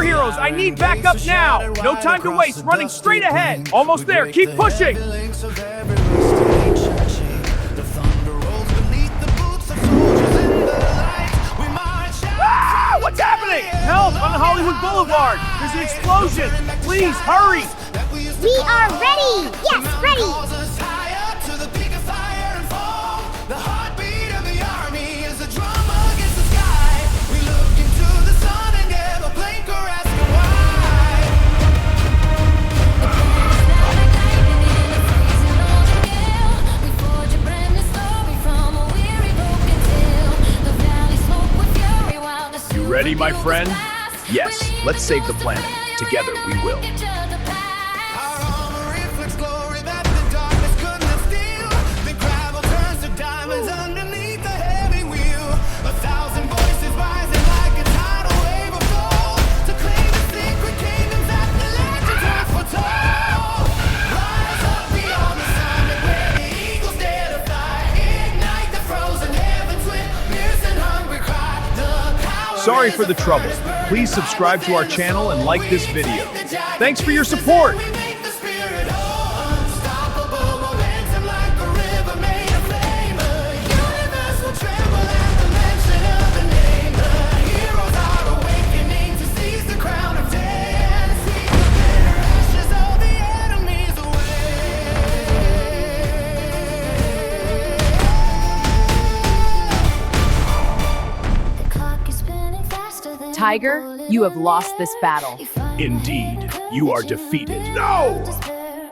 superheroes, I need backup now! No time to waste, running straight ahead! Almost there, keep pushing! Ah! What's happening? Help! On Hollywood Boulevard! There's an explosion! Please, hurry! We are ready! Yes, ready! Ready, my friend? Yes, let's save the planet. Together we will. Sorry for the trouble. Please subscribe to our channel and like this video. Thanks for your support! Tiger, you have lost this battle. Indeed, you are defeated. No!